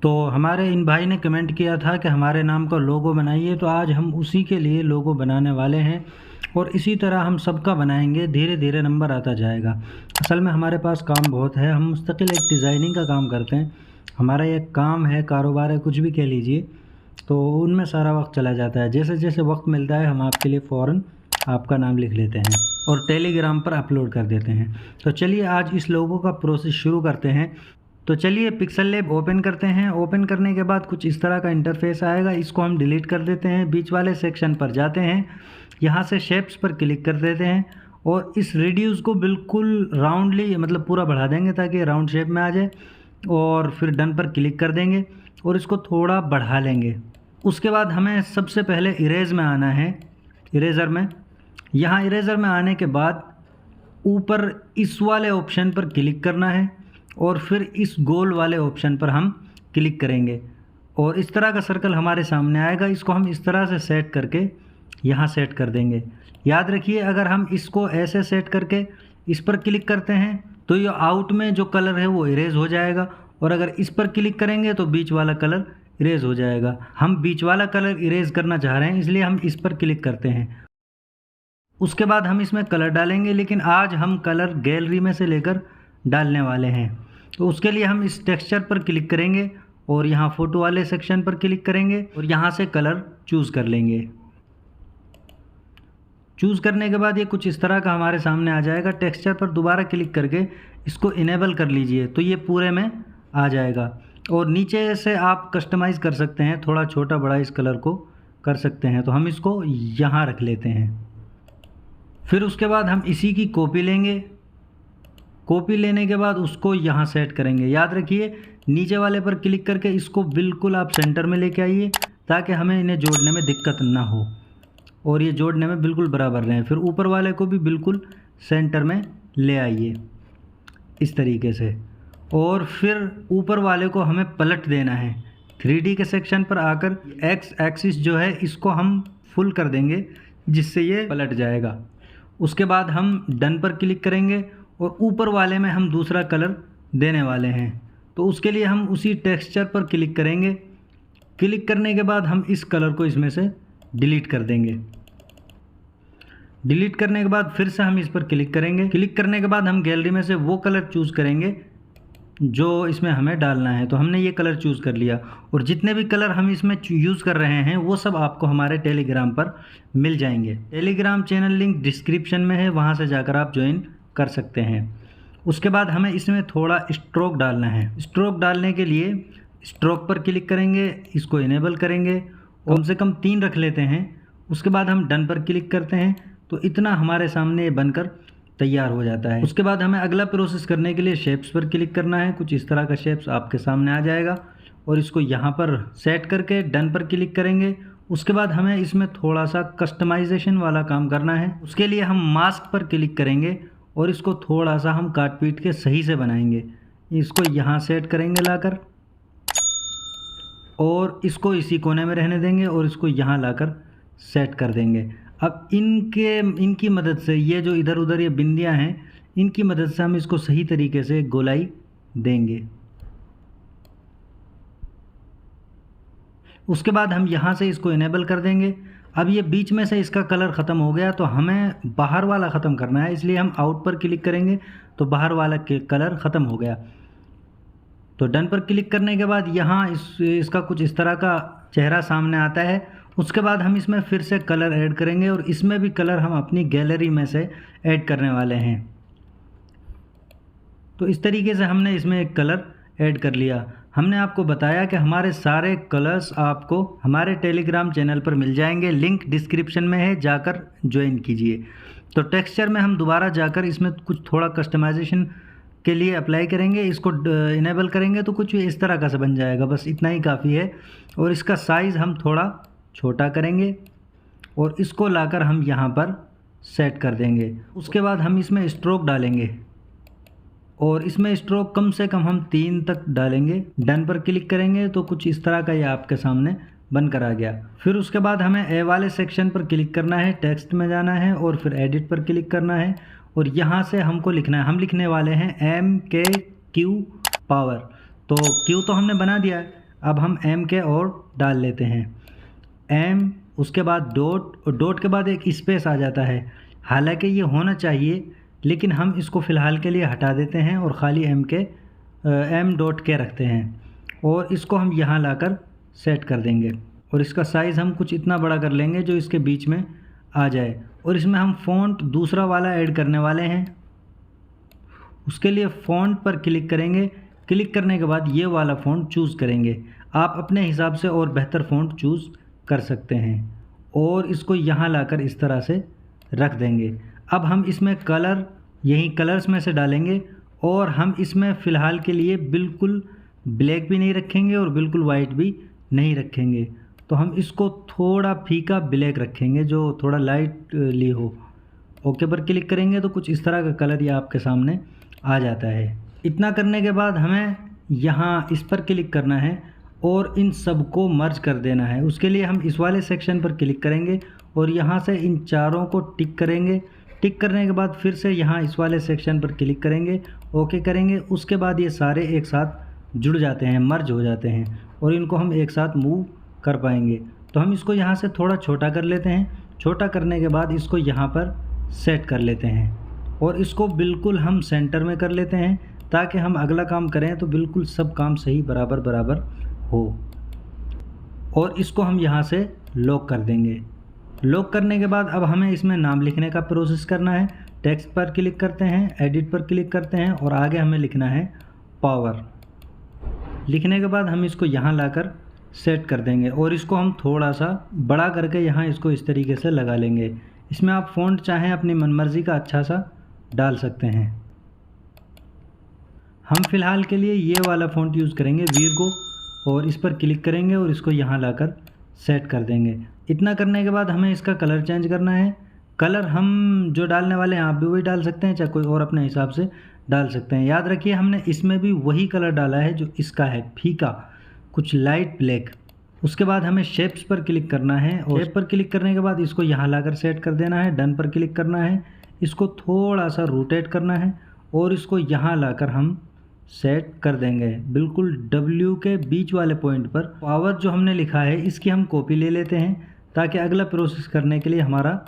तो हमारे इन भाई ने कमेंट किया था कि हमारे नाम का लोगो बनाइए, तो आज हम उसी के लिए लोगो बनाने वाले हैं और इसी तरह हम सबका बनाएंगे, धीरे धीरे नंबर आता जाएगा। असल में हमारे पास काम बहुत है, हम मुस्तकिल एक डिज़ाइनिंग का काम करते हैं, हमारा एक काम है, कारोबार है, कुछ भी कह लीजिए, तो उनमें सारा वक्त चला जाता है। जैसे जैसे वक्त मिलता है हम आपके लिए फ़ौरन आपका नाम लिख लेते हैं और टेलीग्राम पर अपलोड कर देते हैं। तो चलिए आज इस लोगो का प्रोसेस शुरू करते हैं। तो चलिए पिक्सल लैब ओपन करते हैं। ओपन करने के बाद कुछ इस तरह का इंटरफेस आएगा, इसको हम डिलीट कर देते हैं। बीच वाले सेक्शन पर जाते हैं, यहाँ से शेप्स पर क्लिक कर देते हैं और इस रेडियस को बिल्कुल राउंडली मतलब पूरा बढ़ा देंगे ताकि राउंड शेप में आ जाए, और फिर डन पर क्लिक कर देंगे और इसको थोड़ा बढ़ा लेंगे। उसके बाद हमें सबसे पहले इरेज में आना है, इरेज़र में। यहाँ इरेज़र में आने के बाद ऊपर इस वाले ऑप्शन पर क्लिक करना है और फिर इस गोल वाले ऑप्शन पर हम क्लिक करेंगे और इस तरह का सर्कल हमारे सामने आएगा। इसको हम इस तरह से सेट करके यहाँ सेट कर देंगे। याद रखिए, अगर हम इसको ऐसे सेट करके इस पर क्लिक करते हैं तो ये आउट में जो कलर है वो इरेज हो जाएगा, और अगर इस पर क्लिक करेंगे तो बीच वाला कलर इरेज हो जाएगा। हम बीच वाला कलर इरेज करना चाह रहे हैं, इसलिए हम इस पर क्लिक करते हैं। उसके बाद हम इसमें कलर डालेंगे, लेकिन आज हम कलर गैलरी में से लेकर डालने वाले हैं। तो उसके लिए हम इस टेक्सचर पर क्लिक करेंगे और यहाँ फ़ोटो वाले सेक्शन पर क्लिक करेंगे और यहाँ से कलर चूज़ कर लेंगे। चूज़ करने के बाद ये कुछ इस तरह का हमारे सामने आ जाएगा। टेक्सचर पर दोबारा क्लिक करके इसको इनेबल कर लीजिए तो ये पूरे में आ जाएगा, और नीचे से आप कस्टमाइज़ कर सकते हैं, थोड़ा छोटा बड़ा इस कलर को कर सकते हैं। तो हम इसको यहाँ रख लेते हैं। फिर उसके बाद हम इसी की कॉपी लेंगे। कॉपी लेने के बाद उसको यहाँ सेट करेंगे। याद रखिए, नीचे वाले पर क्लिक करके इसको बिल्कुल आप सेंटर में लेके आइए ताकि हमें इन्हें जोड़ने में दिक्कत ना हो और ये जोड़ने में बिल्कुल बराबर रहें। फिर ऊपर वाले को भी बिल्कुल सेंटर में ले आइए इस तरीके से, और फिर ऊपर वाले को हमें पलट देना है। 3D के सेक्शन पर आकर एक्स एक्सिस जो है इसको हम फुल कर देंगे जिससे ये पलट जाएगा। उसके बाद हम डन पर क्लिक करेंगे और ऊपर वाले में हम दूसरा कलर देने वाले हैं। तो उसके लिए हम उसी टेक्सचर पर क्लिक करेंगे। क्लिक करने के बाद हम इस कलर को इसमें से डिलीट कर देंगे। डिलीट करने के बाद फिर से हम इस पर क्लिक करेंगे। क्लिक करने के बाद हम गैलरी में से वो कलर चूज़ करेंगे जो इसमें हमें डालना है। तो हमने ये कलर चूज़ कर लिया, और जितने भी कलर हम इसमें यूज़ कर रहे हैं वो सब आपको हमारे टेलीग्राम पर मिल जाएंगे। टेलीग्राम चैनल लिंक डिस्क्रिप्शन में है, वहाँ से जाकर आप ज्वाइन कर सकते हैं। उसके बाद हमें इसमें थोड़ा स्ट्रोक डालना है। स्ट्रोक डालने के लिए स्ट्रोक पर क्लिक करेंगे, इसको इनेबल करेंगे, कम से कम 3 रख लेते हैं। उसके बाद हम डन पर क्लिक करते हैं तो इतना हमारे सामने बनकर तैयार हो जाता है। उसके बाद हमें अगला प्रोसेस करने के लिए शेप्स पर क्लिक करना है। कुछ इस तरह का शेप्स आपके सामने आ जाएगा और इसको यहाँ पर सेट करके डन पर क्लिक करेंगे। उसके बाद हमें इसमें थोड़ा सा कस्टमाइजेशन वाला काम करना है। उसके लिए हम मास्क पर क्लिक करेंगे और इसको थोड़ा सा हम काट पीट के सही से बनाएंगे। इसको यहाँ सेट करेंगे लाकर, और इसको इसी कोने में रहने देंगे और इसको यहाँ लाकर सेट कर देंगे। अब इनकी मदद से ये जो इधर उधर ये बिंदियाँ हैं, इनकी मदद से हम इसको सही तरीके से गोलाई देंगे। उसके बाद हम यहाँ से इसको इनेबल कर देंगे। अब ये बीच में से इसका कलर ख़त्म हो गया, तो हमें बाहर वाला ख़त्म करना है, इसलिए हम आउट पर क्लिक करेंगे तो बाहर वाला कलर ख़त्म हो गया। तो डन पर क्लिक करने के बाद यहाँ इसका कुछ इस तरह का चेहरा सामने आता है। उसके बाद हम इसमें फिर से कलर ऐड करेंगे और इसमें भी कलर हम अपनी गैलरी में से ऐड करने वाले हैं। तो इस तरीके से हमने इसमें एक कलर ऐड कर लिया। हमने आपको बताया कि हमारे सारे कलर्स आपको हमारे टेलीग्राम चैनल पर मिल जाएंगे, लिंक डिस्क्रिप्शन में है, जाकर ज्वाइन कीजिए। तो टेक्सचर में हम दोबारा जाकर इसमें कुछ थोड़ा कस्टमाइजेशन के लिए अप्लाई करेंगे, इसको इनेबल करेंगे तो कुछ इस तरह का से बन जाएगा, बस इतना ही काफ़ी है। और इसका साइज़ हम थोड़ा छोटा करेंगे और इसको लाकर हम यहाँ पर सेट कर देंगे। उसके बाद हम इसमें स्ट्रोक डालेंगे और इसमें स्ट्रोक कम से कम हम 3 तक डालेंगे। डन पर क्लिक करेंगे तो कुछ इस तरह का ये आपके सामने बनकर आ गया। फिर उसके बाद हमें ए वाले सेक्शन पर क्लिक करना है, टेक्स्ट में जाना है और फिर एडिट पर क्लिक करना है और यहाँ से हमको लिखना है, हम लिखने वाले हैं MKQ पावर। तो Q तो हमने बना दिया है, अब हम एम के और डाल लेते हैं, एम, उसके बाद डॉट, और डॉट के बाद एक स्पेस आ जाता है। हालांकि ये होना चाहिए, लेकिन हम इसको फ़िलहाल के लिए हटा देते हैं और ख़ाली एम डॉट के रखते हैं और इसको हम यहाँ लाकर सेट कर देंगे। और इसका साइज़ हम कुछ इतना बड़ा कर लेंगे जो इसके बीच में आ जाए। और इसमें हम फ़ॉन्ट दूसरा वाला ऐड करने वाले हैं। उसके लिए फ़ॉन्ट पर क्लिक करेंगे, क्लिक करने के बाद ये वाला फ़ॉन्ट चूज़ करेंगे। आप अपने हिसाब से और बेहतर फ़ॉन्ट चूज़ कर सकते हैं और इसको यहाँ लाकर इस तरह से रख देंगे। अब हम इसमें कलर यही कलर्स में से डालेंगे और हम इसमें फ़िलहाल के लिए बिल्कुल ब्लैक भी नहीं रखेंगे और बिल्कुल वाइट भी नहीं रखेंगे। तो हम इसको थोड़ा फीका ब्लैक रखेंगे जो थोड़ा लाइटली हो। ओके पर क्लिक करेंगे तो कुछ इस तरह का कलर ये आपके सामने आ जाता है। इतना करने के बाद हमें यहाँ इस पर क्लिक करना है और इन सब को मर्ज कर देना है। उसके लिए हम इस वाले सेक्शन पर क्लिक करेंगे और यहाँ से इन चारों को टिक करेंगे। टिक करने के बाद फिर से यहाँ इस वाले सेक्शन पर क्लिक करेंगे, ओके करेंगे। उसके बाद ये सारे एक साथ जुड़ जाते हैं, मर्ज हो जाते हैं और इनको हम एक साथ मूव कर पाएंगे। तो हम इसको यहाँ से थोड़ा छोटा कर लेते हैं। छोटा करने के बाद इसको यहाँ पर सेट कर लेते हैं और इसको बिल्कुल हम सेंटर में कर लेते हैं ताकि हम अगला काम करें तो बिल्कुल सब काम सही बराबर बराबर हो। और इसको हम यहाँ से लॉक कर देंगे। लॉक करने के बाद अब हमें इसमें नाम लिखने का प्रोसेस करना है। टेक्स्ट पर क्लिक करते हैं, एडिट पर क्लिक करते हैं और आगे हमें लिखना है पावर। लिखने के बाद हम इसको यहाँ लाकर सेट कर देंगे और इसको हम थोड़ा सा बड़ा करके यहाँ इसको इस तरीके से लगा लेंगे। इसमें आप फ़ॉन्ट चाहें अपनी मनमर्जी का अच्छा सा डाल सकते हैं। हम फ़िलहाल के लिए ये वाला फ़ॉन्ट यूज़ करेंगे, वीरगो, और इस पर क्लिक करेंगे और इसको यहाँ लाकर सेट कर देंगे। इतना करने के बाद हमें इसका कलर चेंज करना है। कलर हम जो डालने वाले हैं आप भी वही डाल सकते हैं, चाहे कोई और अपने हिसाब से डाल सकते हैं। याद रखिए हमने इसमें भी वही कलर डाला है जो इसका है, फीका, कुछ लाइट ब्लैक। उसके बाद हमें शेप्स पर क्लिक करना है और शेप पर क्लिक करने के बाद इसको यहाँ लाकर सेट कर देना है। डन पर क्लिक करना है, इसको थोड़ा सा रोटेट करना है और इसको यहाँ लाकर हम सेट कर देंगे बिल्कुल W के बीच वाले पॉइंट पर। पावर जो हमने लिखा है इसकी हम कॉपी ले लेते हैं ताकि अगला प्रोसेस करने के लिए हमारा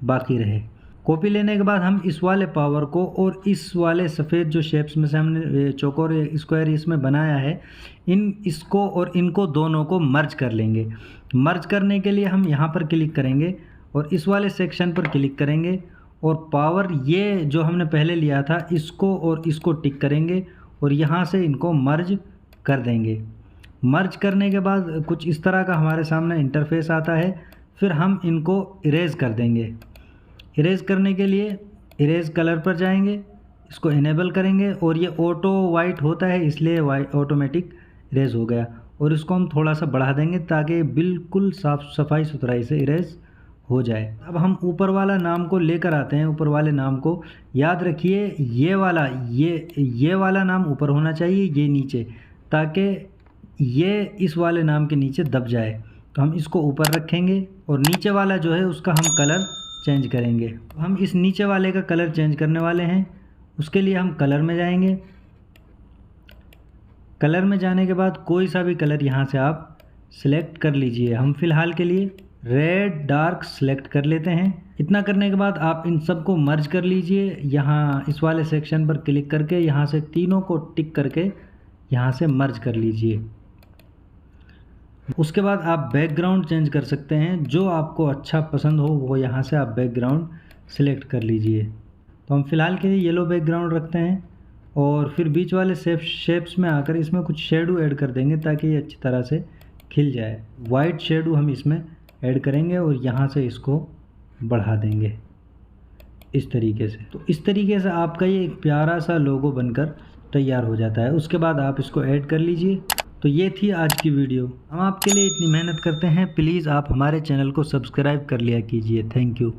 बाकी रहे। कॉपी लेने के बाद हम इस वाले पावर को और इस वाले सफ़ेद जो शेप्स में से हमने चौकोर स्क्वायर इसमें बनाया है, इसको और इनको दोनों को मर्ज कर लेंगे। मर्ज करने के लिए हम यहाँ पर क्लिक करेंगे और इस वाले सेक्शन पर क्लिक करेंगे और पावर ये जो हमने पहले लिया था इसको और इसको टिक करेंगे और यहाँ से इनको मर्ज कर देंगे। मर्ज करने के बाद कुछ इस तरह का हमारे सामने इंटरफेस आता है। फिर हम इनको इरेज कर देंगे। इरेज करने के लिए इरेज कलर पर जाएंगे, इसको इनेबल करेंगे और ये ऑटो वाइट होता है इसलिए वाइट ऑटोमेटिक इरेज हो गया। और इसको हम थोड़ा सा बढ़ा देंगे ताकि बिल्कुल साफ सफाई सुथराई से इरेज हो जाए। अब हम ऊपर वाला नाम को लेकर आते हैं। ऊपर वाले नाम को याद रखिए, ये वाला नाम ऊपर होना चाहिए, ये नीचे, ताकि ये इस वाले नाम के नीचे दब जाए। तो हम इसको ऊपर रखेंगे और नीचे वाला जो है उसका हम कलर चेंज करेंगे। हम इस नीचे वाले का कलर चेंज करने वाले हैं। उसके लिए हम कलर में जाएंगे। कलर में जाने के बाद कोई सा भी कलर यहाँ से आप सिलेक्ट कर लीजिए। हम फ़िलहाल के लिए रेड डार्क सेलेक्ट कर लेते हैं। इतना करने के बाद आप इन सब को मर्ज कर लीजिए। यहाँ इस वाले सेक्शन पर क्लिक करके यहाँ से तीनों को टिक करके यहाँ से मर्ज कर लीजिए। उसके बाद आप बैकग्राउंड चेंज कर सकते हैं, जो आपको अच्छा पसंद हो वो यहाँ से आप बैकग्राउंड सेलेक्ट कर लीजिए। तो हम फ़िलहाल के लिए येलो बैकग्राउंड रखते हैं और फिर बीच वाले शेप्स में आकर इसमें कुछ शेडो ऐड कर देंगे ताकि ये अच्छी तरह से खिल जाए। वाइट शेडो हम इसमें ऐड करेंगे और यहाँ से इसको बढ़ा देंगे इस तरीके से। तो इस तरीके से आपका ये एक प्यारा सा लोगो बनकर तैयार हो जाता है। उसके बाद आप इसको ऐड कर लीजिए। तो ये थी आज की वीडियो। हम आपके लिए इतनी मेहनत करते हैं, प्लीज़ आप हमारे चैनल को सब्सक्राइब कर लिया कीजिए। Thank you.